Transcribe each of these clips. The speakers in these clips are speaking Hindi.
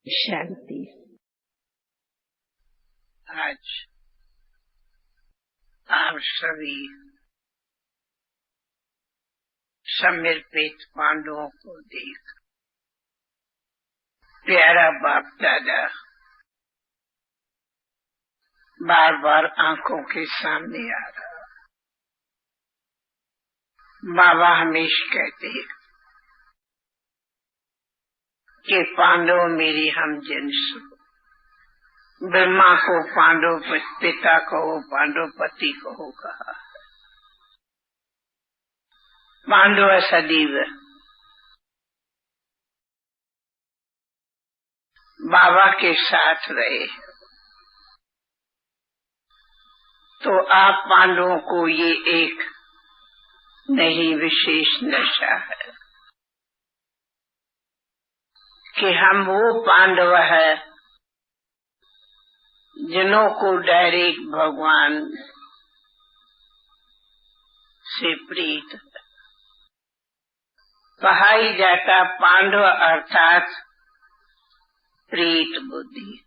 शांति। आज आप सभी समर्पित पांडवों को देख प्यारा बाप दादा बार बार आंखों के सामने आ रहा। बाबा हमेशा कहते हैं कि पांडव मेरी हम जिन्स। ब्रह्मा को पांडव पिता कहो, पांडव पति कहो कहा। पांडव सदैव बाबा के साथ रहे, तो आप पांडवों को ये एक नहीं विशेष नशा है कि हम वो पांडव है जिन्हों को डायरेक्ट भगवान से प्रीत कहा ही जाता। पांडव अर्थात प्रीत बुद्धि,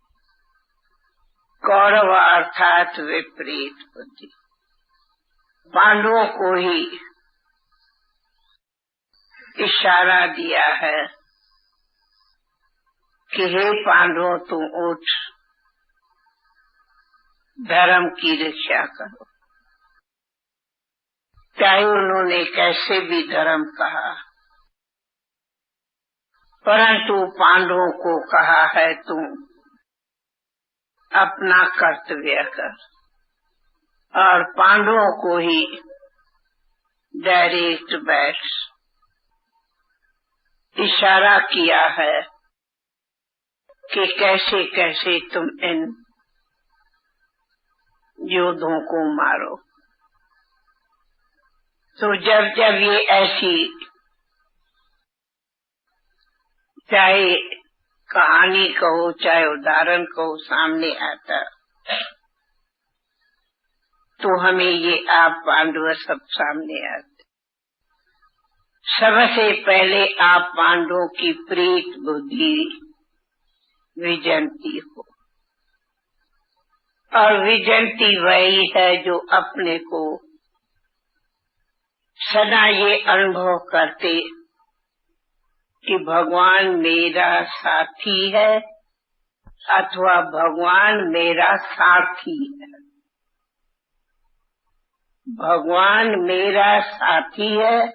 कौरव अर्थात विपरीत बुद्धि। पांडवों को ही इशारा दिया है कि हे पांडवों तुम उठ धर्म की रक्षा करो। चाहे उन्होंने कैसे भी धर्म कहा, परंतु पांडवों को कहा है तुम अपना कर्तव्य कर, और पांडवों को ही डायरेक्ट बैठ इशारा किया है कि कैसे कैसे तुम इन योद्धों को मारो। तो जब जब ये ऐसी चाहे कहानी कहो चाहे उदाहरण कहो सामने आता, तो हमें ये आप पांडव सब सामने आते। सबसे पहले आप पांडवों की प्रीत बुद्धि विजंती हो, और विजंती वही है जो अपने को सदा ये अनुभव करते कि भगवान मेरा साथी है अथवा भगवान मेरा साथी है। भगवान मेरा साथी है,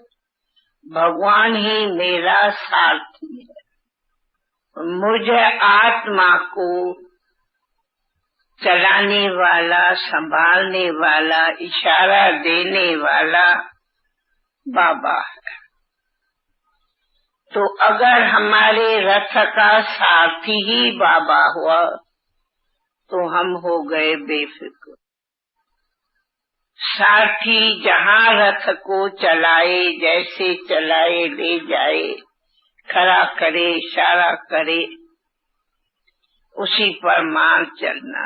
भगवान ही मेरा साथी है। मुझे आत्मा को चलाने वाला, संभालने वाला, इशारा देने वाला बाबा है। तो अगर हमारे रथ का सारथी ही बाबा हुआ तो हम हो गए बेफिक्र। सारथी जहाँ रथ को चलाए, जैसे चलाए ले जाए, खड़ा करे, इशारा करे, उसी पर मान चलना।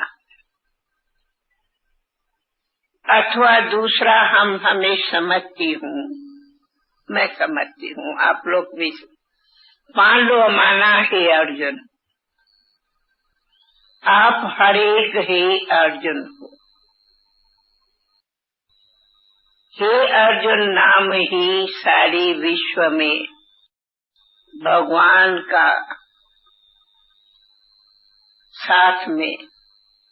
अथवा दूसरा हम हमें समझती हूँ, मैं समझती हूँ, आप लोग भी। पांडव माना हे अर्जुन, आप हर एक हे अर्जुन हो। हे अर्जुन नाम ही सारे विश्व में भगवान का साथ में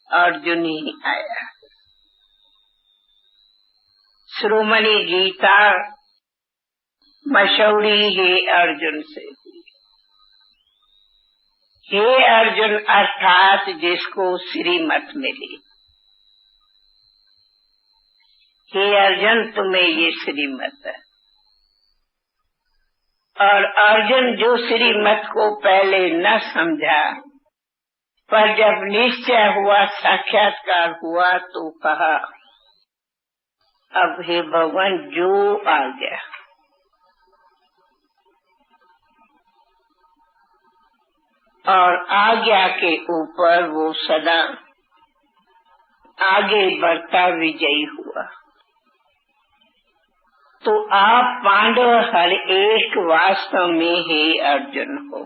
अर्जुन ही आया। श्रोमणी गीता मशहूरी हे अर्जुन से हुई। हे अर्जुन अर्थात जिसको श्रीमत मिली। हे अर्जुन तुम्हें ये श्रीमत है। और अर्जुन जो श्रीमत को पहले न समझा, पर जब निश्चय हुआ, साक्षात्कार हुआ, तो कहा अब हे भगवान जो आ गया। और आज्ञा के ऊपर वो सदा आगे बढ़ता विजयी हुआ। तो आप पांडव हर एक वास्तव में ही अर्जुन हो।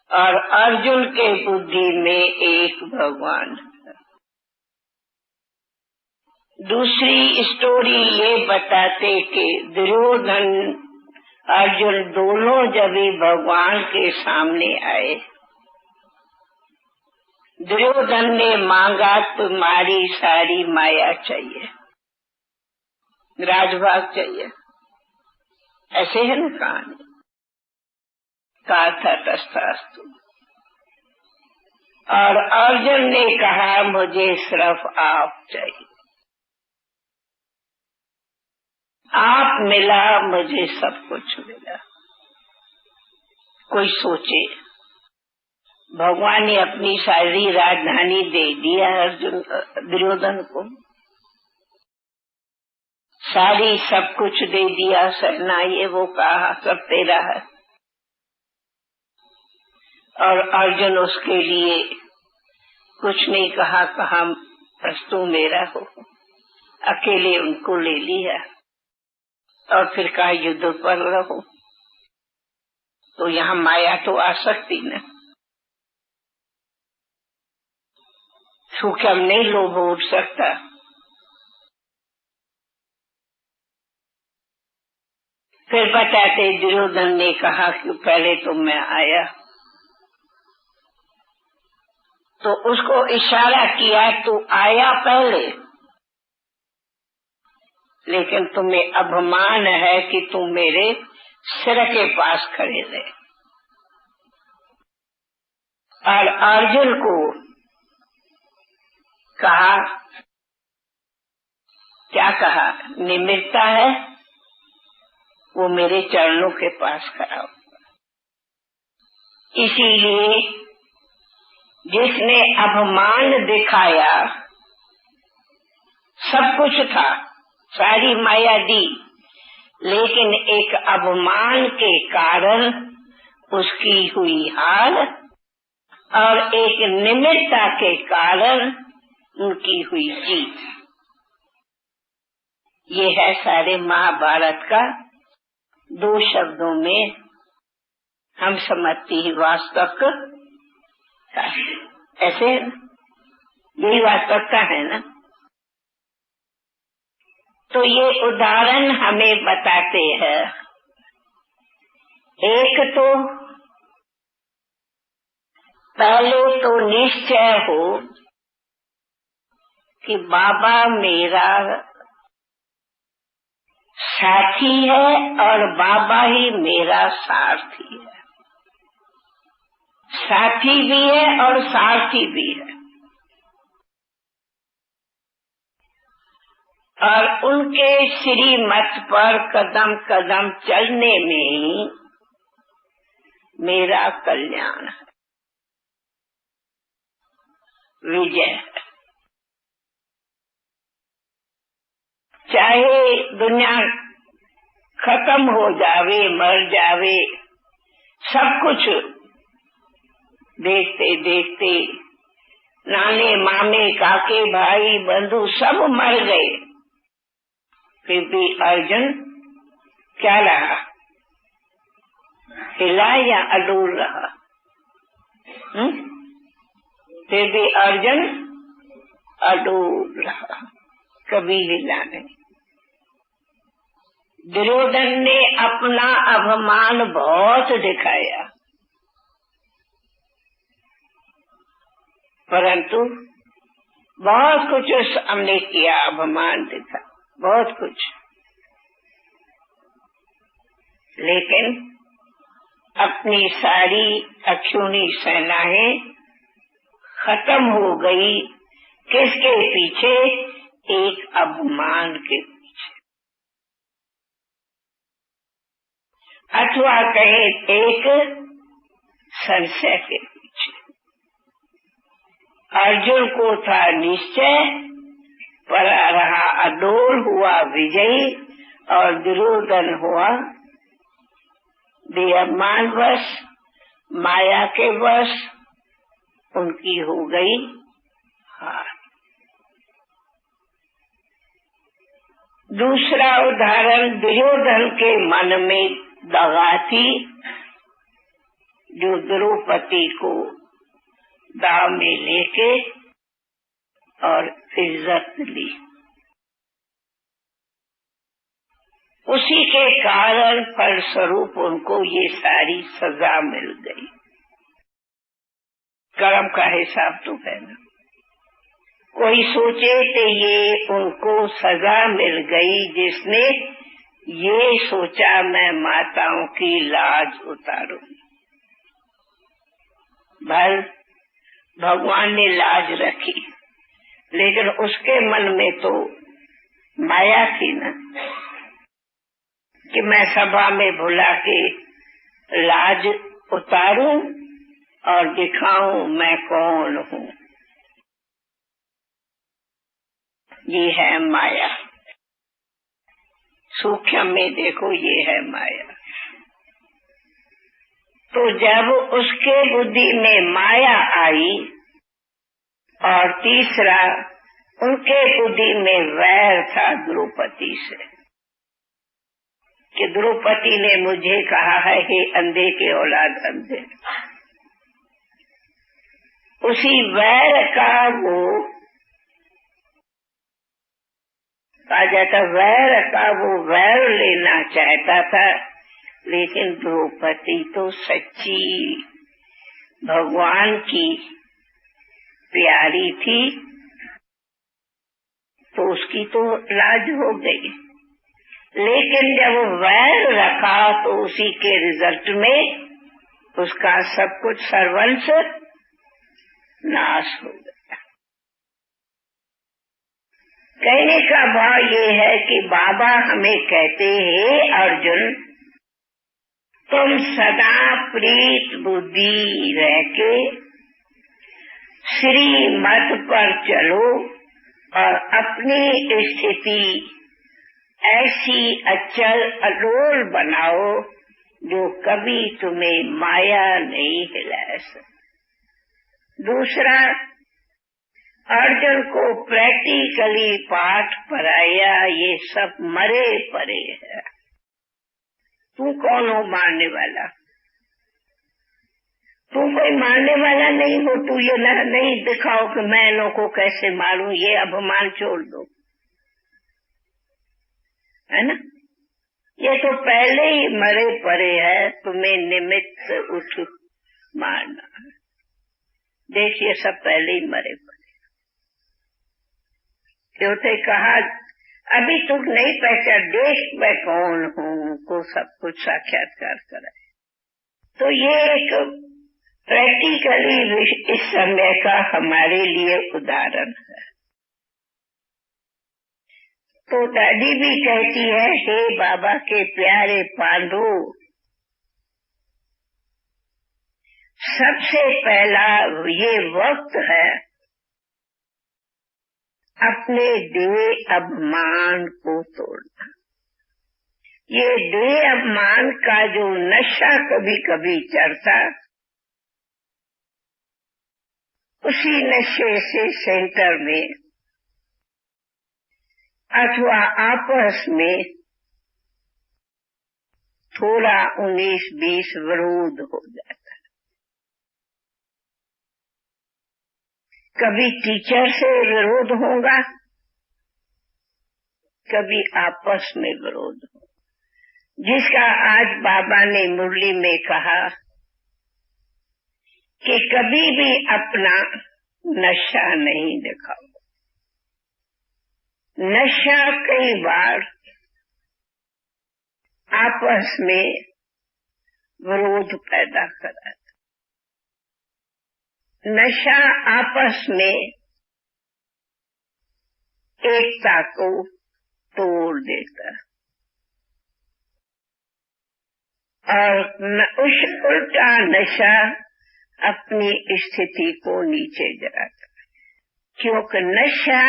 और अर्जुन के बुद्धि में एक भगवान। दूसरी स्टोरी ये बताते कि दुर्योधन अर्जुन दोनों जब भी भगवान के सामने आए, दुर्योधन ने मांगा तुम्हारी सारी माया चाहिए, राजभाग चाहिए, ऐसे है ना कहानी। कहा था तस्थास्तु। और अर्जुन ने कहा मुझे सिर्फ आप चाहिए, आप मिला मुझे सब कुछ मिला। कोई सोचे, भगवान ने अपनी सारी राजधानी दे दिया अर्जुन दुर्योधन को, सारी सब कुछ दे दिया, सेना ये वो कहा सब तेरा है, और अर्जुन उसके लिए कुछ नहीं कहा, कहा बस तू मेरा हो, अकेले उनको ले लिया और फिर कहा युद्ध पर रहो। तो यहाँ माया तो आ सकती न, सूखम नहीं लोभ उठ सकता। फिर बताते दुर्योधन ने कहा कि पहले तो मैं आया, तो उसको इशारा किया तू आया पहले, लेकिन तुम्हें अभिमान है कि तुम मेरे सिर के पास खड़े रहे। और अर्जुन को कहा, क्या कहा, निमित्ता है वो मेरे चरणों के पास खड़ा होगा। इसीलिए जिसने अभिमान दिखाया, सब कुछ था, सारी माया दी, लेकिन एक अभिमान के कारण उसकी हुई हार और एक निमित्ता के कारण उनकी हुई जीत। ये है सारे महाभारत का दो शब्दों में हम समझती ही वास्तव। ऐसे यही वास्तवता है ना। तो ये उदाहरण हमें बताते हैं, एक तो पहले तो निश्चय हो कि बाबा मेरा साथी है और बाबा ही मेरा सारथी है, साथी भी है और सारथी भी है। और उनके श्रीमत पर कदम कदम चलने में ही मेरा कल्याण है, विजय है। चाहे दुनिया खत्म हो जावे, मर जावे, सब कुछ देखते देखते नाने मामे काके भाई बंधु सब मर गए, फिर भी अर्जुन क्या रहा, हिला या अडूर रहा। फिर भी अर्जुन अडूर रहा, कभी हिला नहीं। दुर्योधन ने अपना अभिमान बहुत दिखाया, परंतु बहुत कुछ हमने किया, अभिमान दिखा बहुत कुछ, लेकिन अपनी सारी अक्षुणी सेनाएं खत्म हो गई। किसके पीछे? एक अभिमान के पीछे, अथवा कहें एक संशय के पीछे। अर्जुन को था निश्चय, पर रहा अडोल, हुआ विजयी, और दुर्योधन हुआ बेअभिमान वश, माया के वश, उनकी हो गई हार। दूसरा उदाहरण, दुर्योधन के मन में दगा थी, जो द्रौपदी को दाव में लेके और इज्जत ली। उसी के कारण फलस्वरूप उनको ये सारी सजा मिल गई। कर्म का हिसाब तो है ना। कोई सोचे कि ये उनको सजा मिल गई जिसने ये सोचा मैं माताओं की लाज उतारूंगी। भगवान ने लाज रखी, लेकिन उसके मन में तो माया थी ना कि मैं सभा में बुला के लाज उतारूं और दिखाऊं मैं कौन हूँ। ये है माया। सूक्ष्म में देखो, ये है माया। तो जब उसके बुद्धि में माया आई, और तीसरा उनके बुद्धि में वैर था द्रौपदी से कि द्रौपदी ने मुझे कहा है हे अंधे के औलाद अंधे। उसी वैर का वो कहा जाता, वैर का वो वैर लेना चाहता था, लेकिन द्रौपदी तो सच्ची भगवान की प्यारी थी, तो उसकी तो लाज हो गई। लेकिन जब वैर रखा तो उसी के रिजल्ट में उसका सब कुछ सर्वंश नाश हो गया। कहने का भाव ये है कि बाबा हमें कहते हैं, अर्जुन तुम सदा प्रीत बुद्धि रह के श्री मत पर चलो और अपनी स्थिति ऐसी अचल अडोल बनाओ जो कभी तुम्हें माया नहीं हिला सके। दूसरा, अर्जुन को प्रैक्टिकली पाठ पढ़ाया, ये सब मरे परे है। तू कौन हो मारने वाला? तू कोई मारने वाला नहीं हो। तू ये नहीं दिखाओ कि मैं इन्हों को कैसे मारूं, ये अभिमान छोड़ दो, है ना। ये तो पहले ही मरे परे है, तुम्हें निमित्त उठ मारना। देखिए सब पहले ही मरे परे। क्योंकि कहा अभी तुम नहीं पहचान, देश मैं कौन हूँ को सब कुछ साक्षात्कार कराए। तो ये एक प्रैक्टिकली इस समय का हमारे लिए उदाहरण है। तो दादी भी कहती है, हे बाबा के प्यारे पांडु, सबसे पहला ये वक्त है अपने देह अभिमान को तोड़ना। ये देह अभिमान का जो नशा कभी कभी चढ़ता, उसी नशे से सेंटर में अथवा आपस में थोड़ा 19-20 विरोध हो जाता। कभी टीचर से विरोध होगा, कभी आपस में विरोध हो, जिसका आज बाबा ने मुरली में कहा कि कभी भी अपना नशा नहीं दिखाओ। नशा कई बार आपस में विरोध पैदा कराता। नशा आपस में एकता को तोड़ देता और उस उल्टा नशा अपनी स्थिति को नीचे गिराता। क्योंकि नशा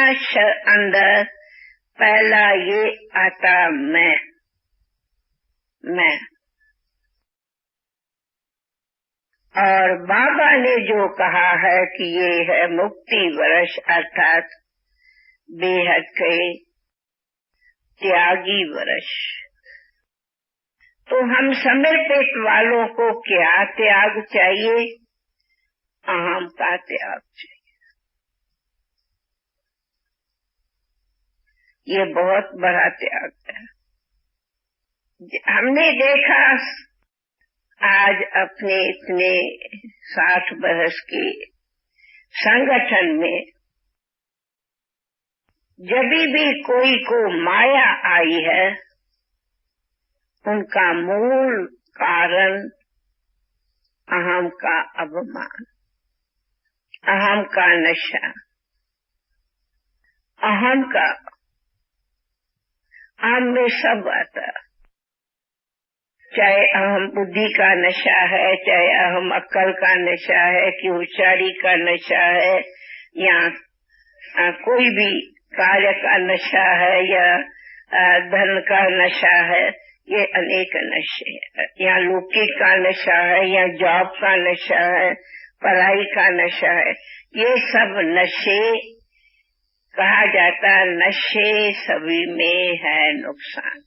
अंदर पहला ये आता मैं। और बाबा ने जो कहा है कि ये है मुक्ति वर्ष, अर्थात बेहद के त्यागी वर्ष। तो हम समर्पित वालों को क्या त्याग चाहिए? अहम का त्याग चाहिए। ये बहुत बड़ा त्याग है। हमने देखा आज अपने इतने 60 बरस के संगठन में जब भी कोई को माया आई है, उनका मूल कारण अहम का अभिमान, अहम का नशा, अहम का अहम में सब आता। चाहे अहम बुद्धि का नशा है, चाहे अहम अक्ल का नशा है, कि होशियारी का नशा है, या कोई भी कार्य का नशा है, या धन का नशा है। ये अनेक नशे हैं। या लौकिक का नशा है, या जॉब का नशा है, पढ़ाई का नशा है। ये सब नशे कहा जाता, नशे सभी में है नुकसान।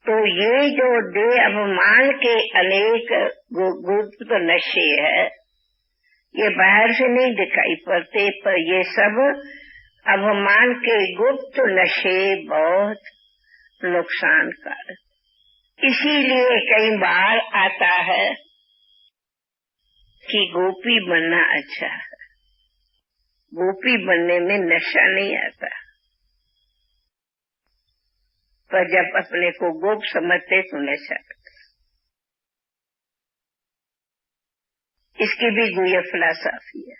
तो ये जो देह अभिमान के अनेक गुप्त नशे है, ये बाहर से नहीं दिखाई पड़ते, पर ये सब अभिमान के गुप्त नशे बहुत नुकसानकारक। इसीलिए कई बार आता है कि गोपी बनना अच्छा है। गोपी बनने में नशा नहीं आता, पर जब अपने को गोप समझते तो नशा आता। इसकी भी गुह्य फिलॉसफी है।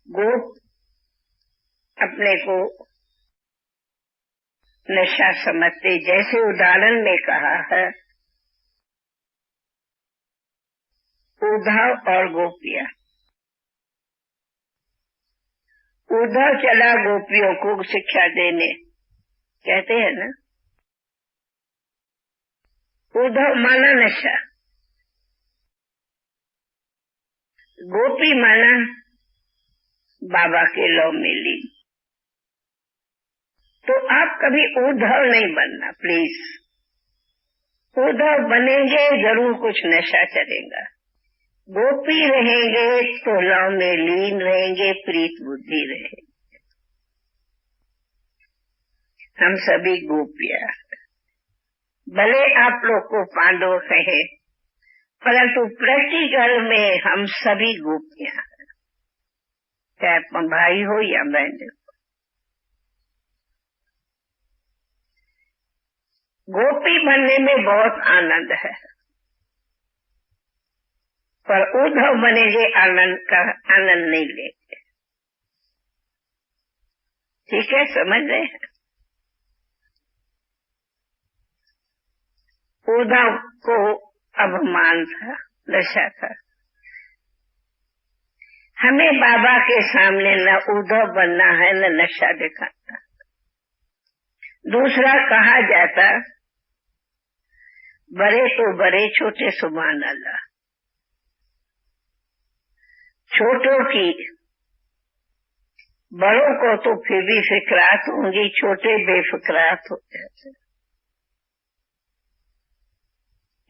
गोप अपने को नशा समझते, जैसे उदाहरण में कहा है, उद्धव और गोपियां। उद्धव चला गोपियों को शिक्षा देने, कहते हैं ना, उद्धव माना नशा, गोपी माना बाबा के लौ में लीन। तो आप कभी उद्धव नहीं बनना प्लीज। उद्धव बनेंगे जरूर कुछ नशा चलेगा। गोपी रहेंगे तो लौ में लीन रहेंगे, प्रीत बुद्धि रहेगी। हम सभी गोपियां, भले आप लोग को पांडव कहे, परंतु प्रैक्टिकल में हम सभी गोपियां, चाहे भाई हो या बहन हो। गोपी बनने में बहुत आनंद है, पर उद्धव बनेंगे आनंद का आनंद नहीं लेंगे। ठीक है, समझ रहे हैं? उद्धव को अभिमान था, नशा था। हमें बाबा के सामने न उद्धव बनना है, न नशा दिखाना। दूसरा कहा जाता, बड़े तो बड़े, छोटे सुभान अल्लाह। छोटों की बड़ों को तो फिर भी फिक्रात होंगी, छोटे बेफिक्रात हो जाते।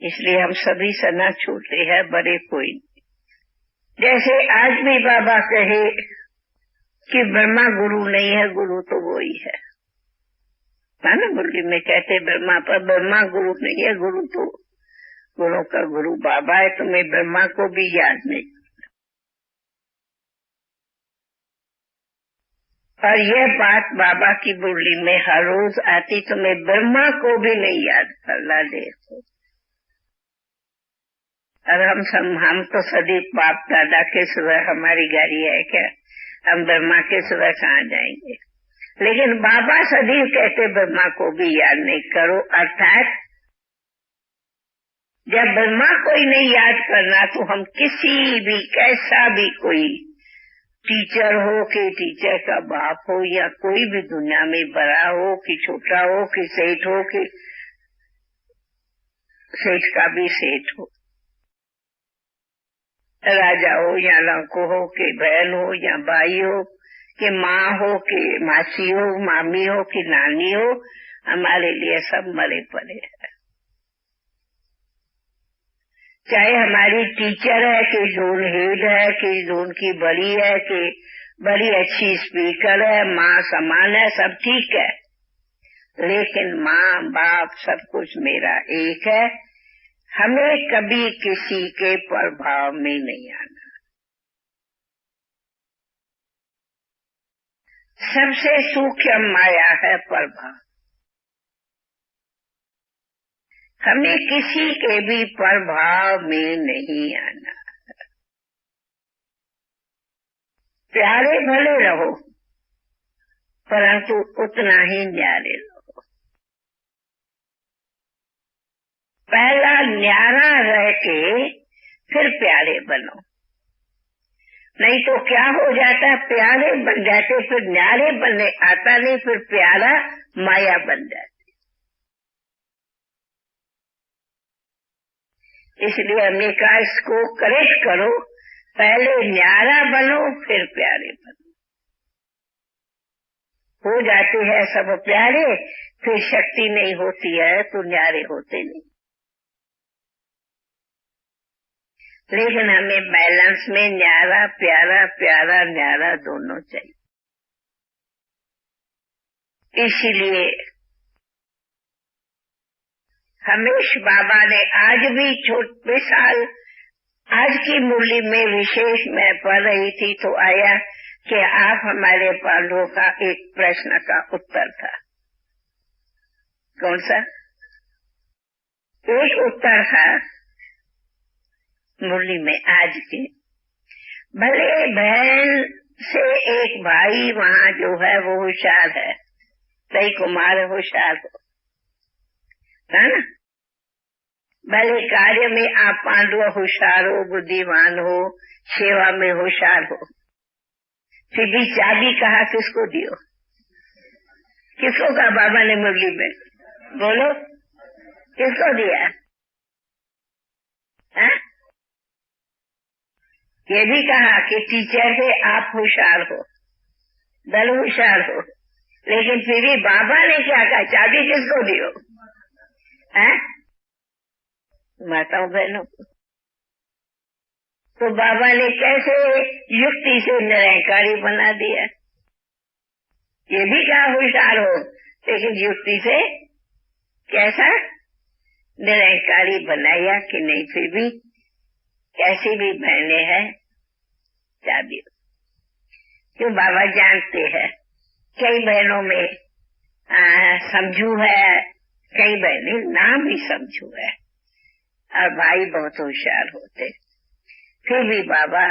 इसलिए हम सभी सना छोटे हैं, बड़े कोई नहीं। जैसे आज भी बाबा कहे कि ब्रह्मा गुरु नहीं है, गुरु तो वो ही है ना। मुरली में कहते ब्रह्मा, पर ब्रह्मा गुरु नहीं है, गुरु तो गुरु का गुरु बाबा है। तुम्हें ब्रह्मा को भी याद नहीं। और यह बात बाबा की मुरली में हर रोज आती, तुम्हें ब्रह्मा को भी नहीं याद करना। देखो, और हम तो सदी बाप दादा के सिवा हमारी गाड़ी है क्या? हम ब्रह्मा के सिवा कहाँ जाएंगे? लेकिन बाबा सदैव कहते ब्रह्मा को भी याद नहीं करो। अर्थात जब ब्रह्मा कोई नहीं याद करना, तो हम किसी भी, कैसा भी कोई टीचर हो कि टीचर का बाप हो, या कोई भी दुनिया में बड़ा हो कि छोटा हो, कि सेठ हो कि सेठ का भी सेठ हो, राजा हो या लंको हो, कि बहन हो या भाई हो, कि माँ हो कि मासी हो, मामी हो कि नानी हो, हमारे लिए सब मरे पड़े हैं। चाहे हमारी टीचर है कि जोन हेड है कि जोन की बड़ी है कि बड़ी अच्छी स्पीकर है, माँ समान है, सब ठीक है, लेकिन माँ बाप सब कुछ मेरा एक है। हमें कभी किसी के प्रभाव में नहीं आना। सबसे सूक्ष्म माया है प्रभाव। हमें किसी के भी प्रभाव में नहीं आना। प्यारे भले रहो, परंतु उतना ही न्यारे रहो। पहला न्यारा रह के फिर प्यारे बनो, नहीं तो क्या हो जाता है, प्यारे बन जाते फिर न्यारे बनने आता नहीं, फिर प्यारा माया बन जाती। इसलिए हमने कहा इसको करेक्ट करो, पहले न्यारा बनो फिर प्यारे बनो। हो जाते हैं सब प्यारे, फिर शक्ति नहीं होती है तो न्यारे होते नहीं। लेकिन हमें बैलेंस में न्यारा प्यारा, प्यारा न्यारा दोनों चाहिए। इसीलिए हमेश बाबा ने आज भी छोटे साल, आज की मुरली में विशेष मैं पढ़ रही थी तो आया कि आप हमारे पांडवों का एक प्रश्न का उत्तर था। कौन सा? एक उत्तर था मुरली में आज के, भले बहन से एक भाई वहाँ जो है वो होशियार है, सही कुमार होशियार हो, है ना? भले कार्य में आप पांडव होशियार हो, बुद्धिमान हो, सेवा में होशियार हो, फिर भी चाबी कहा किसको दियो? किसको कहा बाबा ने मुरली में? बोलो, किसको दिया? है? ये भी कहा कि टीचर से आप होशियार हो, दल होशियार हो, लेकिन फिर भी बाबा ने क्या कहा, चाबी किसको दियो? है माताओं बहनों को? तो बाबा ने कैसे युक्ति से निरंकारी बना दिया। ये भी कहा होशियार हो, लेकिन युक्ति से कैसा निरंकारी बनाया कि नहीं, फिर भी कैसी भी बहने हैं चाबी। क्यों बाबा जानते हैं कई बहनों में समझू है, कई बहनें नाम ही समझू है, और भाई बहुत होशियार होते। फिर भी बाबा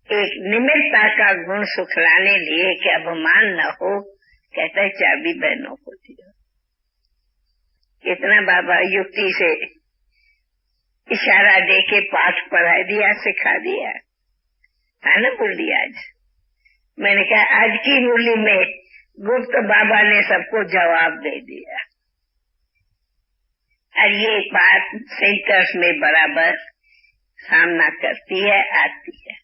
एक निमित्ता का गुण सुखलाने लिए कि अभिमान न हो, कहता है चाबी बहनों को दियो। कितना बाबा युक्ति से इशारा दे के पाठ पढ़ा दिया, सिखा दिया, है ना मुरली। आज मैंने कहा आज की मुरली में गुप्त बाबा ने सबको जवाब दे दिया, और ये बात सेंटर्स में बराबर सामना करती है, आती है।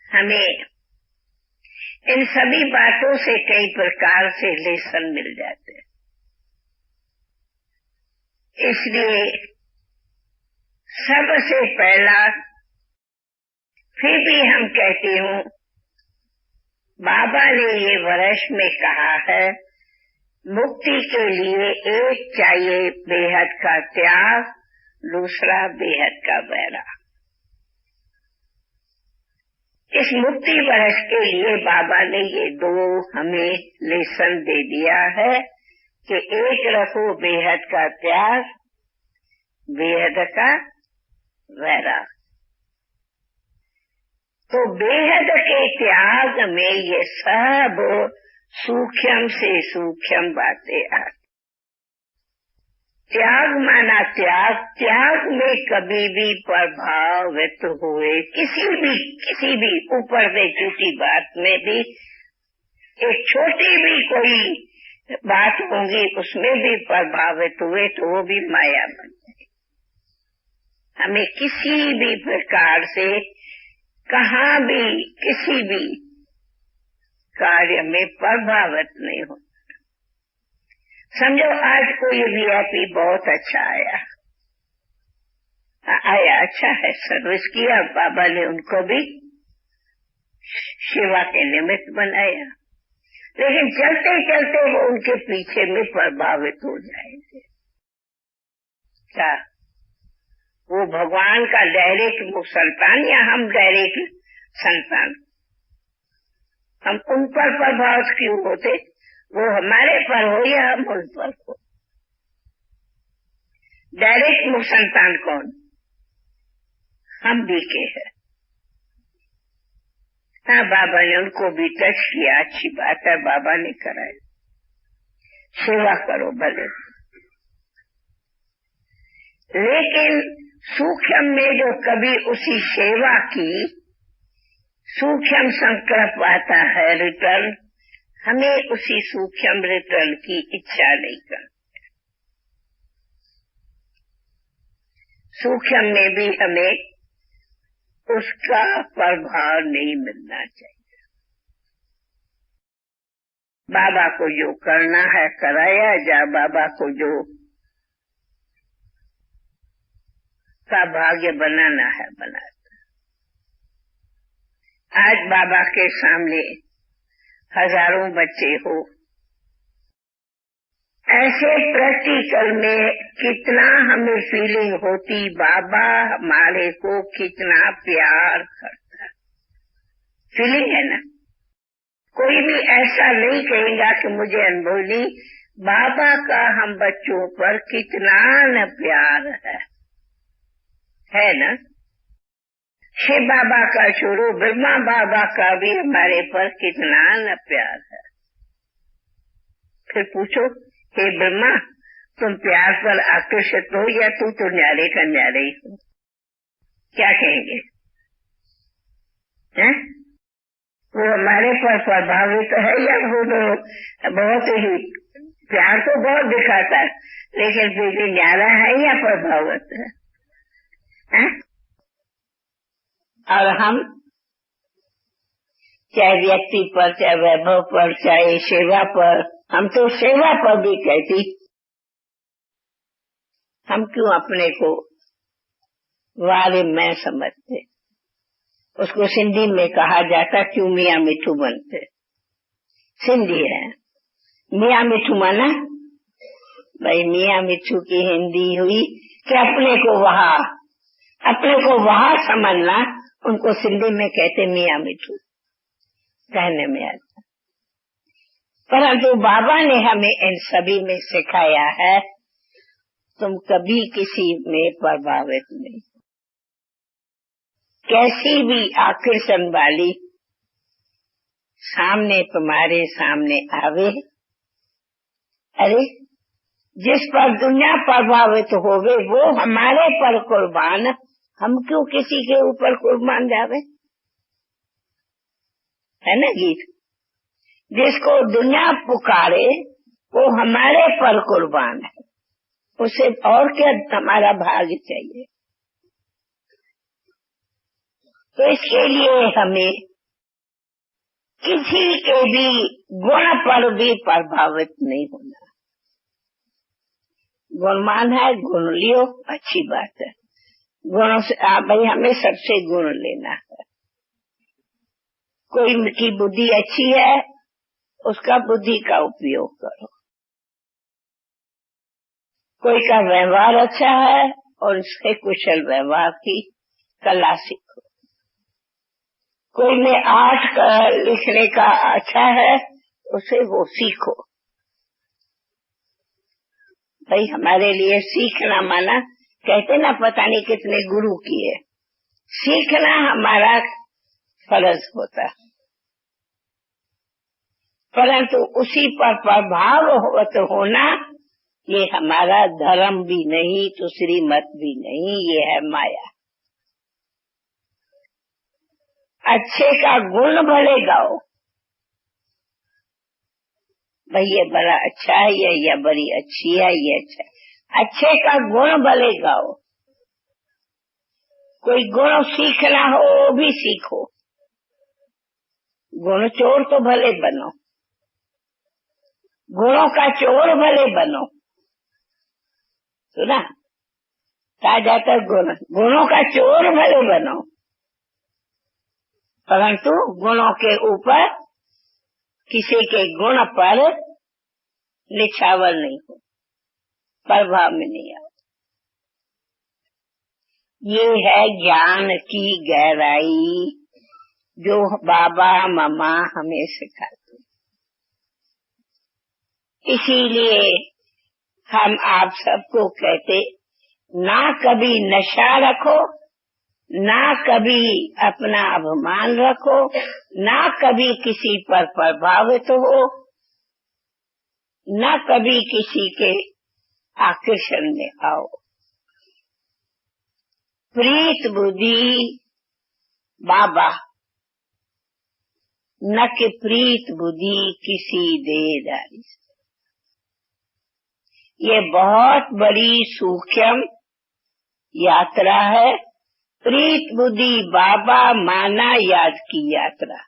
हमें इन सभी बातों से कई प्रकार से लेसन मिल जाते हैं। इसलिए सबसे पहला फिर भी हम कहती हूँ, बाबा ने ये वर्ष में कहा है मुक्ति के लिए एक चाहिए बेहद का त्याग, दूसरा बेहद का वैराग। इस मुक्ति वर्ष के लिए बाबा ने ये दो हमें लेसन दे दिया है कि एक रखो बेहद का त्याग, बेहद का वैराग। तो बेहद के त्याग में ये सब सूक्ष्म से सूक्ष्म बातें आती। त्याग माना त्याग, त्याग में कभी भी प्रभावित हुए किसी भी ऊपर से छोटी बात में भी, एक छोटी भी कोई बात होगी उसमें भी प्रभावित हुए तो वो भी माया बन जाए। हमें किसी भी प्रकार से कहाँ भी किसी भी कार्य में प्रभावित नहीं होना। समझो आज कोई वीआईपी बहुत अच्छा आया अच्छा है, सर्विस किया, बाबा ने उनको भी सेवा के निमित्त बनाया, लेकिन चलते चलते वो उनके पीछे में प्रभावित हो जाएंगे। क्या वो भगवान का डायरेक्ट वो संतान या हम डायरेक्ट संतान? हम उन पर प्रभावित क्यों होते? वो हमारे पर हो या हम उन पर हो? डायरेक्ट वो संतान कौन? हम भी के हैं। हाँ, बाबा ने उनको भी टच किया, अच्छी बात है, बाबा ने कराया। सेवा करो भले, लेकिन सूक्ष्म में जो कभी उसी सेवा की सूक्ष्म संकल्प आता है रिटर्न, हमें उसी सूक्ष्म रिटर्न की इच्छा नहीं करती। सूक्ष्म में भी हमें उसका प्रभाव नहीं मिलना चाहिए। बाबा को जो करना है कराया जा, बाबा को जो का भाग्य बनाना है बना। आज बाबा के सामने हजारों बच्चे हो, ऐसे प्रैक्टिकल में कितना हमें फीलिंग होती, बाबा हमारे को कितना प्यार करता। फीलिंग है ना? कोई भी ऐसा नहीं कहेगा कि मुझे अनुभव नहीं, बाबा का हम बच्चों पर कितना न प्यार है ना? शिव बाबा का छोड़ो, ब्रह्मा बाबा का भी हमारे पर कितना न प्यार है। फिर पूछो, हे ब्रह्मा, तुम प्यार पर आकर्षित हो या तू तो न्यारे का न्यारे ही हो? क्या कहेंगे? हैं? वो हमारे पर प्रभावित है या वो तो बहुत ही प्यार तो बहुत दिखाता है, लेकिन फिर भी न्यारा है या प्रभावित है? और हम चाहे व्यक्ति पर, चाहे वैभव पर, चाहे सेवा पर, हम तो सेवा पर भी कहती, हम क्यों अपने को वारे मैं समझते? उसको सिंधी में कहा जाता क्यों मियाँ मिठू बनते। सिंधी है, मियाँ मिठू माना भाई, मियाँ मिठू की हिंदी हुई कि अपने को वहाँ समझना। उनको सिंधी में कहते मियाँ मिठू, कहने में आता। परंतु बाबा ने हमें इन सभी में सिखाया है, तुम कभी किसी में प्रभावित नहीं। कैसी भी आकर्षण वाली सामने तुम्हारे सामने आवे, अरे जिस पर दुनिया प्रभावित होवे वो हमारे पर कुर्बान, हम क्यों किसी के ऊपर कुर्बान जावे? है ना गीत? जिसको दुनिया पुकारे वो हमारे पर कुर्बान है, उसे और क्या हमारा भाग्य चाहिए? तो इसके लिए हमें किसी के भी गुण पर भी प्रभावित नहीं होना। गुणमान है, गुण लियो, अच्छी बात है। गुणों से भाई हमें सबसे गुण लेना है। कोई की बुद्धि अच्छी है, उसका बुद्धि का उपयोग करो। कोई का व्यवहार अच्छा है और उसके कुशल व्यवहार की कला सीखो। कोई में आर्ट लिखने का अच्छा है, उसे वो सीखो। भाई हमारे लिए सीखना माना, कहते ना पता नहीं कितने गुरु किए, सीखना हमारा फर्ज होता, परंतु उसी पर प्रभाव होना ये हमारा धर्म भी नहीं, तो श्रीमत भी नहीं, ये है माया। अच्छे का गुण भले गाओ, भाई ये बड़ा अच्छा है, ये बड़ी अच्छी है, ये अच्छा है। अच्छे का गुण भले गाओ। कोई गुण सीखना हो वो भी सीखो, गुण चोर तो भले बनो, गुणों का चोर भले बनो, सुना कहा जाता है गुणों का चोर भले बनो, परंतु गुणों के ऊपर किसी के गुण पर निछावर नहीं हो, प्रभाव में नहीं आओ। ये है ज्ञान की गहराई जो बाबा मम्मा हमें सिखाते। इसीलिए हम आप सबको कहते, ना कभी नशा रखो, ना कभी अपना अभिमान रखो, ना कभी किसी पर प्रभावित हो, ना कभी किसी के आकर्षण में आओ। प्रीत बुद्धि बाबा, न कि प्रीत बुद्धि किसी देहधारी से। ये बहुत बड़ी सूक्ष्म यात्रा है। प्रीत बुद्धि बाबा माना याद की यात्रा।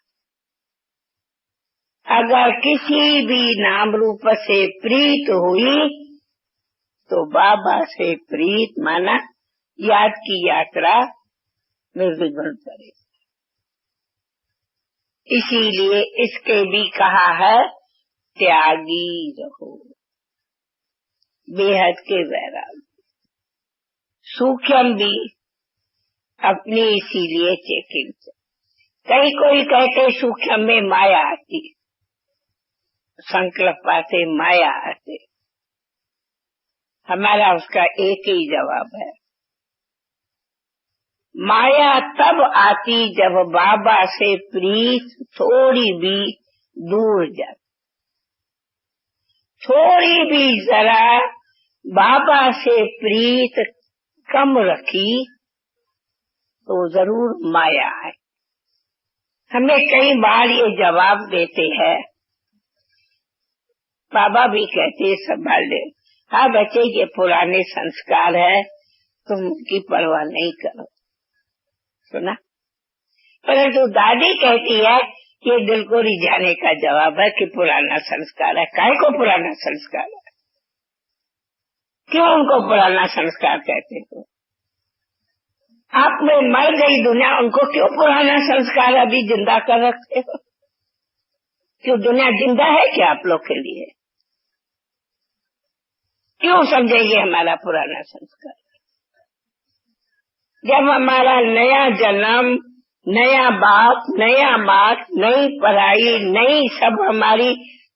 अगर किसी भी नाम रूप से प्रीत हुई तो बाबा से प्रीत माना याद की यात्रा निर्विघ्न करे। इसीलिए इसके भी कहा है त्यागी रहो, बेहद के वैराग। सूक्ष्म भी अपनी इसीलिए चेकिंग। कई कोई कहते सूक्ष्म में माया आती, संकल्प आते, माया आते। हमारा उसका एक ही जवाब है, माया तब आती जब बाबा से प्रीत थोड़ी भी दूर जाती। थोड़ी भी जरा बाबा से प्रीत कम रखी तो जरूर माया है। हमें कई बार ये जवाब देते हैं, बाबा भी कहते संभाल ले, हाँ बच्चे ये पुराने संस्कार है, तुम उनकी परवाह नहीं करो। सुना? परंतु दादी कहती है ये दिल को रिझाने का जवाब है कि पुराना संस्कार है। काहे को पुराना संस्कार है? क्यों उनको पुराना संस्कार कहते हो? आप में मर गई दुनिया, उनको क्यों पुराना संस्कार अभी जिंदा कर रखते हो? क्यों दुनिया जिंदा है क्या आप लोग के लिए? क्यों समझेंगे हमारा पुराना संस्कार? जब हमारा नया जन्म, नया बाप, नया मात, नई पढ़ाई, नई सब हमारी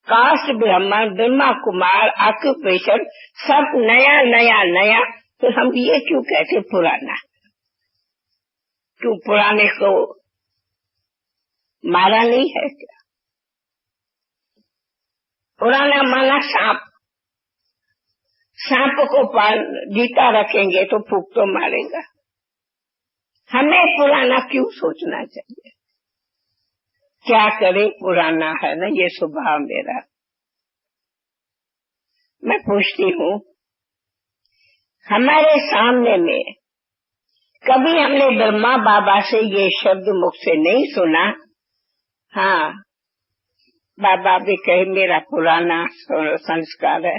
कास्ट, ब्राह्मण, ब्रह्मा कुमार, ऑक्यूपेशन सब नया नया नया, तो हम ये क्यों कहते पुराना? क्यों पुराने को मारा नहीं है क्या? पुराना माना सांप। सांप को जीता रखेंगे तो फूंक तो मारेगा। हमें पुराना क्यों सोचना चाहिए? क्या करे, पुराना है ना ये स्वभाव मेरा। मैं पूछती हूँ, हमारे सामने में कभी हमने ब्रह्मा बाबा से ये शब्द मुख से नहीं सुना। हाँ, बाबा भी कहे मेरा पुराना संस्कार है।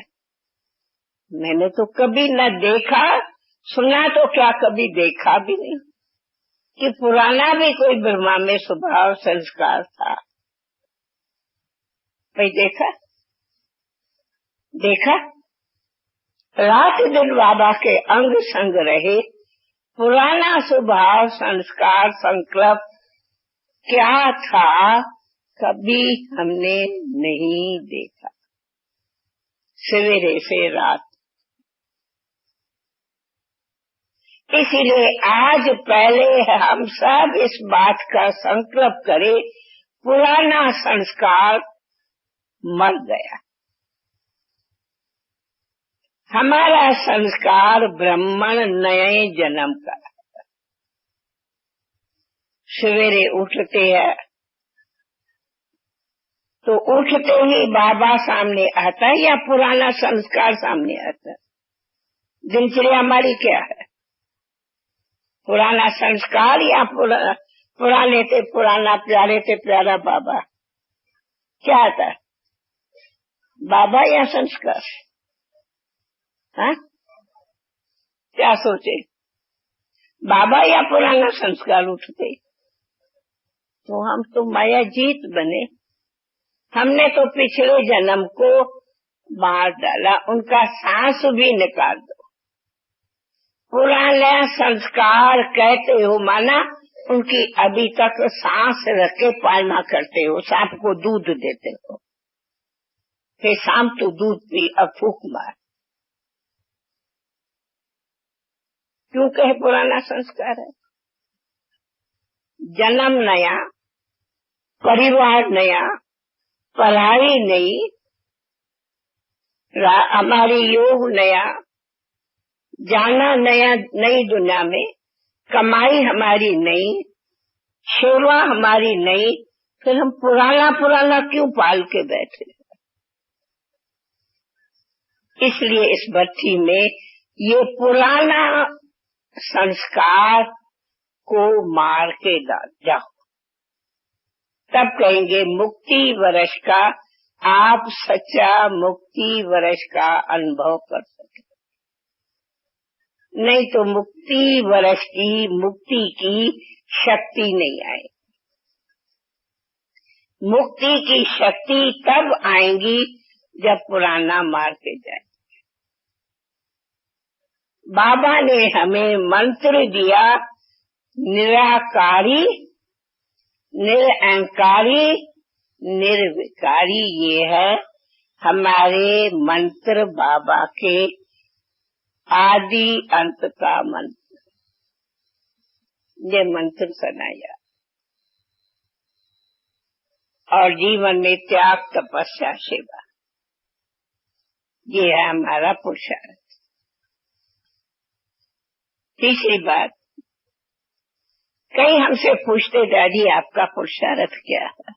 मैंने तो कभी न देखा, सुना तो क्या कभी देखा भी नहीं कि पुराना भी कोई ब्रह्मा में स्वभाव संस्कार था। भाई देखा रात दिन बाबा के अंग संग रहे, पुराना स्वभाव संस्कार संकल्प क्या था कभी हमने नहीं देखा। सवेरे से रात। इसलिए आज पहले हम सब इस बात का संकल्प करें, पुराना संस्कार मर गया। हमारा संस्कार ब्राह्मण नए जन्म का। सवेरे उठते हैं तो उठते ही बाबा सामने आता है या पुराना संस्कार सामने आता है? दिनचर्या हमारी क्या है? पुराना संस्कार या पुराने थे पुराना, प्यारे थे प्यारा बाबा? क्या आता है? बाबा या संस्कार? हाँ, क्या सोचे, बाबा या पुराना संस्कार उठते? तो हम तो माया जीत बने। हमने तो पिछले जन्म को मार डाला, उनका सांस भी निकाल दो। पुराना संस्कार कहते हो माना उनकी अभी तक सांस रख के पालना करते हो, सांप को दूध देते हो, फिर शाम तो दूध पी, अब फूक मार। क्यों कहे पुराना संस्कार है? जन्म नया, परिवार नया, पढ़ाई नई, हमारी योग नया, जाना नया, नई दुनिया में कमाई हमारी नई, सेवा हमारी नई, फिर हम पुराना पुराना क्यों पाल के बैठे? इसलिए इस भट्टी में ये पुराना संस्कार को मार के डाल जाओ, तब कहेंगे मुक्ति वर्ष का आप सच्चा मुक्ति वर्ष का अनुभव कर सके। नहीं तो मुक्ति वर्ष की, मुक्ति की शक्ति नहीं आएगी। मुक्ति की शक्ति तब आएगी जब पुराना मार के जाए। बाबा ने हमें मंत्र दिया, निराकारी, निरअहंकारी, निर्विकारी। ये है हमारे मंत्र, बाबा के आदि अंत का मंत्र। ये मंत्र सुनाया और जीवन में त्याग, तपस्या, सेवा, ये है हमारा पुरुषार्थ। तीसरी बात, कई हमसे पूछते दादी आपका पुरुषार्थ क्या है?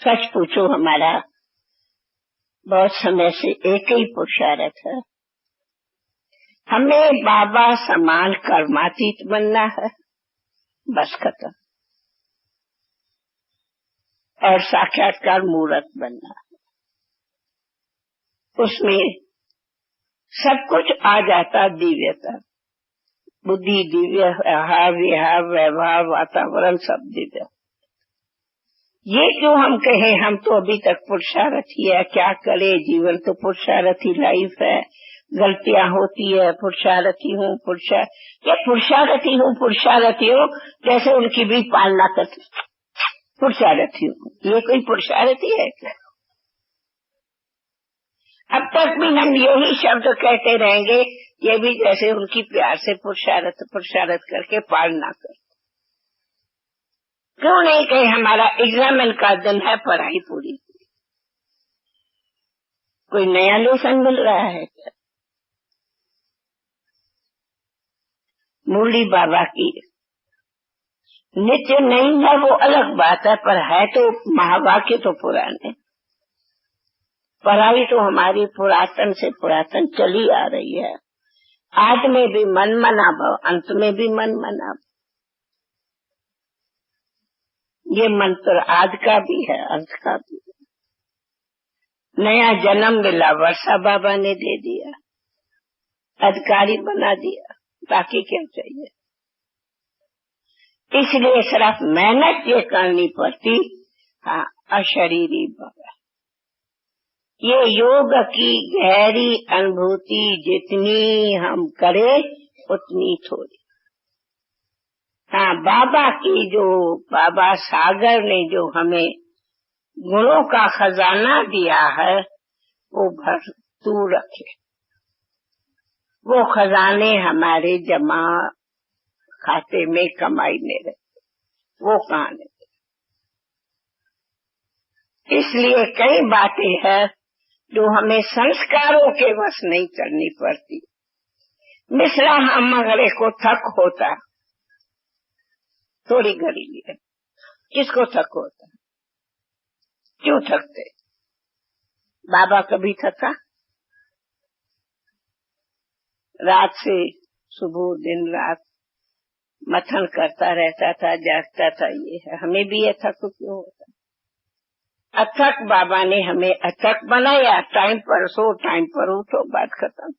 सच पूछो, हमारा बहुत समय से एक ही पुरुषार्थ है, हमें बाबा समान कर्मातीत बनना है, बस खत्म। और साक्षात्कार मूर्त बनना है, उसमें सब कुछ आ जाता, दिव्यता, बुद्धि दिव्य, आहार विहार व्यवहार वातावरण सब दिव्य। ये जो हम कहें हम तो अभी तक पुरुषार्थी है, क्या करे, जीवन तो पुरुषार्थी लाइफ है, गलतियां होती है, पुरुषार्थी हूँ, पुरुषार्थी हूँ, जैसे उनकी भी पालना करती, पुरुषार्थी हूँ। ये कोई पुरुषार्थी है क्या? अब तक भी हम यही शब्द कहते रहेंगे, ये भी जैसे उनकी प्यार से पुरुषार्थ करके पालना कर। क्यों नहीं कहे हमारा एग्जामिन का दिन है, पढ़ाई पूरी, कोई नया लेसन मिल रहा है क्या? मुरली बाबा की नित्य नहीं है वो अलग बात है, पर है तो महावाक्य तो पुराने। पढ़ाई तो हमारी पुरातन से पुरातन चली आ रही है, आज में भी मन मना भाव, अंत में भी मन मना भाव। ये मंत्र आज का भी है, अंत का भी है। नया जन्म मिला, वर्षा बाबा ने दे दिया, अधिकारी बना दिया, बाकी क्या चाहिए? इसलिए सिर्फ मेहनत ये करनी पड़ती। हाँ, अशरीरी बाबा, ये योग की गहरी अनुभूति जितनी हम करें उतनी थोड़ी। हाँ, बाबा की जो, बाबा सागर ने जो हमें गुणों का खजाना दिया है वो भरपूर रखे, वो खजाने हमारे जमा खाते में, कमाई में रहे, वो कहाँ रहते? इसलिए कई बातें हैं जो हमें संस्कारों के वश नहीं करनी पड़ती। मिश्रा हम मगरे को थक होता, थोड़ी घड़ी लिए, किसको थक होता? क्यों थकते? बाबा कभी थका? रात से सुबह दिन रात मथन करता रहता था, जागता था। ये है, हमें भी ये थक क्यों होता? अथक बाबा ने हमें अथक बनाया, टाइम पर सो टाइम पर उठो, बात खत्म।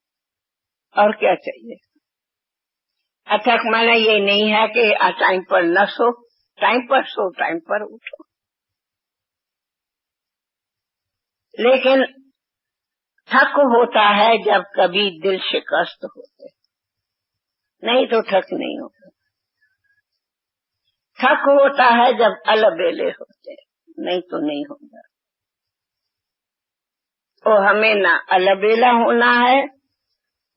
और क्या चाहिए? अथक माना ये नहीं है कि टाइम पर न सो, टाइम पर सो टाइम पर उठो। लेकिन थक होता है जब कभी दिल शिकस्त होते, नहीं तो थक नहीं होता। थक होता है जब अलबेले होते, नहीं तो नहीं होगा। तो हमें ना अलबेला होना है,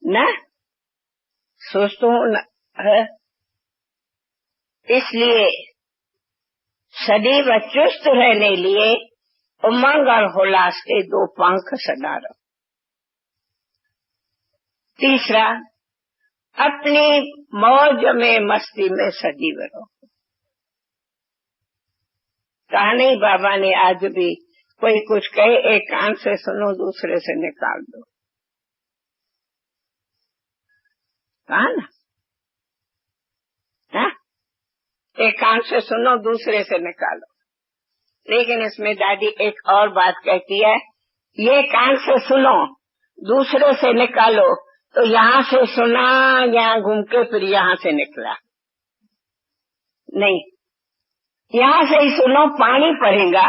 ना सुस्त होना है। इसलिए सदैव चुस्त रहने लिए उमंग और उल्लास के दो पंख सदा रहो। तीसरा, अपनी मौज में मस्ती में सजीव रहो। कहा नहीं बाबा ने आज भी, कोई कुछ कहे एक कान से सुनो दूसरे से निकाल दो, कहा ना? हा? एक कान से सुनो दूसरे से निकालो। लेकिन इसमें दादी एक और बात कहती है, ये कान से सुनो दूसरे से निकालो, तो यहाँ से सुना, यहाँ घूम के फिर यहाँ से निकला नहीं। यहाँ से ही सुनो, पानी पड़ेगा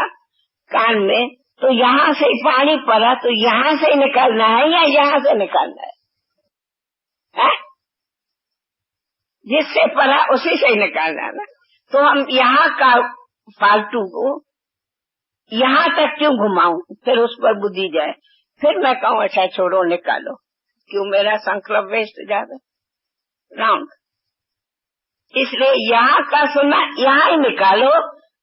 कान में, तो यहाँ से ही पानी पड़ा, तो यहाँ से ही निकालना है या यहाँ से निकालना है? जिससे पड़ा उसी से ही निकालना है। तो हम यहाँ का फालतू को यहाँ तक क्यों घुमाऊं, फिर उस पर बुद्धि जाए, फिर मैं कहूँ अच्छा छोड़ो निकालो, क्यों मेरा संकल्प वेस्ट जाए, राउंड। इसलिए यहाँ का सुना यहाँ ही निकालो,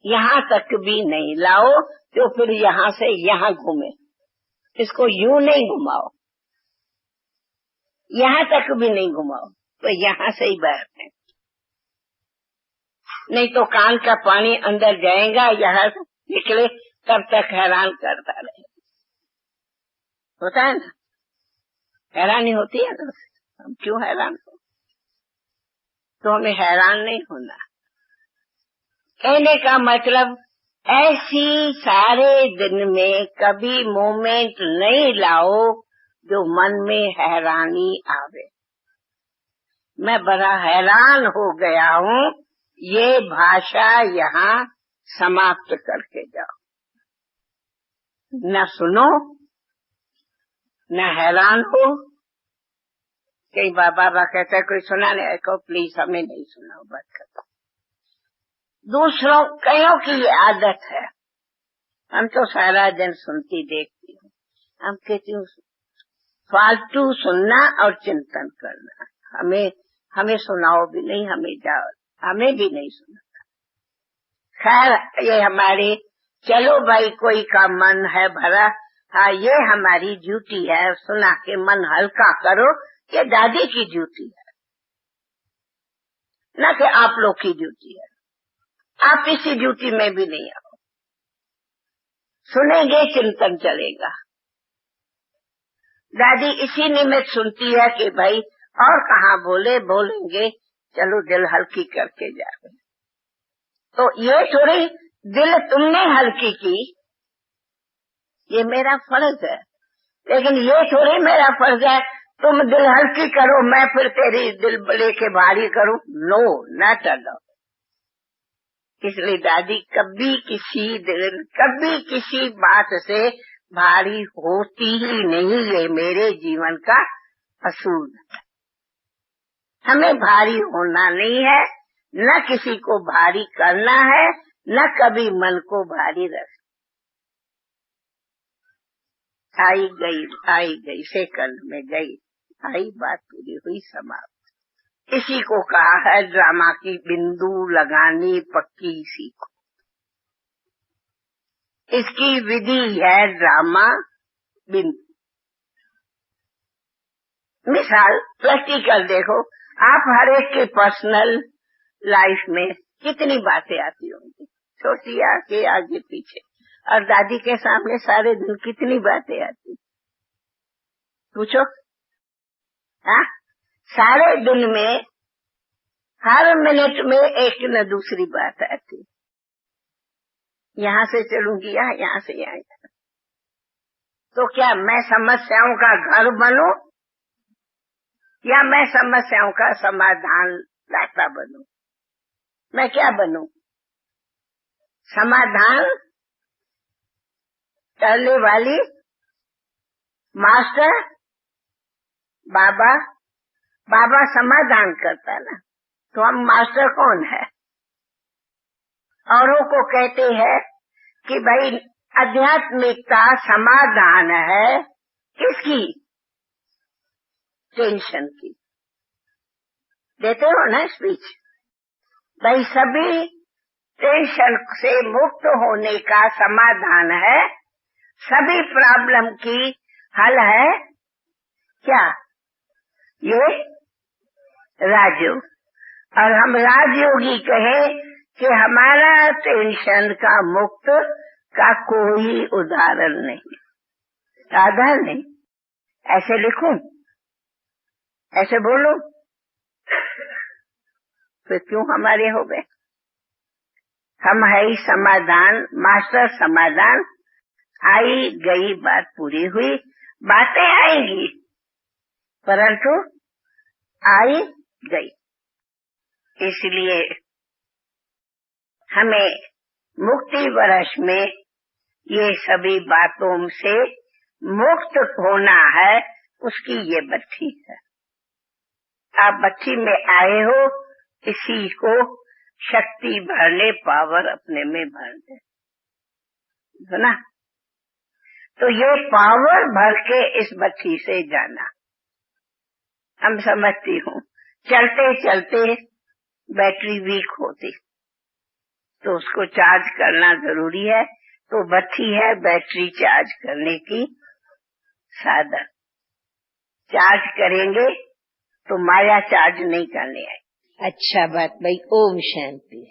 यहाँ तक भी नहीं लाओ, तो फिर यहाँ से यहाँ घूमे, इसको यूं नहीं घुमाओ, यहाँ तक भी नहीं घुमाओ, तो यहाँ से ही बैठे, नहीं तो कान का पानी अंदर जाएगा, यहाँ निकले तब तक हैरान करता रहे। होता है ना, हैरानी होती है ना, हम क्यों हैरान हो? तो हमें हैरान नहीं होना। कहने का मतलब ऐसी सारे दिन में कभी मोमेंट नहीं लाओ जो मन में हैरानी आवे। मैं बड़ा हैरान हो गया हूँ, ये भाषा यहाँ समाप्त करके जाओ, न सुनो न हैरान हो। कई बाबा कहता है कोई सुना नहीं, कहो प्लीज हमें नहीं सुनाओ, बात करो। दूसरों कईयों की ये आदत है, हम तो सारा दिन सुनती देखती हूँ, हम कहती हूँ फालतू सुनना और चिंतन करना, हमें सुनाओ भी नहीं, हमें जाओ, हमें भी नहीं सुना। खैर ये हमारी, चलो भाई कोई का मन है भरा, हाँ ये हमारी ड्यूटी है, सुना के मन हल्का करो, ये दादी की ड्यूटी है, न कि आप लोग की ड्यूटी है। आप इसी ड्यूटी में भी नहीं आओ, सुनेंगे चिंतन चलेगा। दादी इसी निमित्त सुनती है कि भाई और कहाँ बोलेंगे, चलो दिल हल्की करके जाए। तो ये थोड़ी दिल तुमने हल्की की, ये मेरा फर्ज है, लेकिन ये थोड़ी मेरा फर्ज है तुम दिल हल्की करो मैं फिर तेरी दिल लेके भारी करूं। नो, न चलो। इसलिए दादी कभी किसी बात से भारी होती ही नहीं, ये मेरे जीवन का असूल है। हमें भारी होना नहीं है, न किसी को भारी करना है, न कभी मन को भारी रख। आई गई सेकंड में गई, आई बात पूरी हुई, समाप्त। इसी को कहा है ड्रामा की बिंदु लगानी पक्की सीखो। इसकी विधि है ड्रामा बिंदु। मिसाल प्रैक्टिकल देखो, आप हर एक के पर्सनल लाइफ में कितनी बातें आती होंगी, छोटी आके आगे पीछे, और दादी के सामने सारे दिन कितनी बातें आती, पूछो। हाँ, सारे दिन में हर मिनट में एक न दूसरी बात आती। यहाँ से चलूंगी यहाँ से यहाँ। तो क्या मैं समस्याओं का घर बनूं या मैं समस्याओं का समाधान लाता बनूं? मैं क्या बनूं? समाधान करने वाली मास्टर? बाबा समाधान करता ना, तो हम मास्टर कौन है? औरों को कहते हैं कि भाई आध्यात्मिकता समाधान है किसकी? टेंशन की। देते हो ना स्पीच, भाई सभी टेंशन से मुक्त होने का समाधान है, सभी प्रॉब्लम की हल है क्या? ये राजयोग। और हम राजयोगी कहें कि हमारा टेंशन का मुक्त का कोई उदाहरण नहीं, आधार नहीं। ऐसे लिखूं, ऐसे बोलो, फिर क्यों हमारे हो गए? हम है ही समाधान, मास्टर समाधान। आई गई बात पूरी हुई, बातें आएंगी परंतु आई गई। इसलिए हमें मुक्ति वर्ष में ये सभी बातों से मुक्त होना है, उसकी ये बत्ती है। आप बत्ती में आए हो, इसी को शक्ति भरने, पावर अपने में भरने, है ना? तो ये पावर भर के इस बत्ती से जाना। हम समझती हूँ चलते चलते बैटरी वीक होती, तो उसको चार्ज करना जरूरी है। तो बत्ती है बैटरी चार्ज करने की साधन। चार्ज करेंगे तो माया चार्ज नहीं करने आएगी। अच्छा बात भाई। ओम शांति।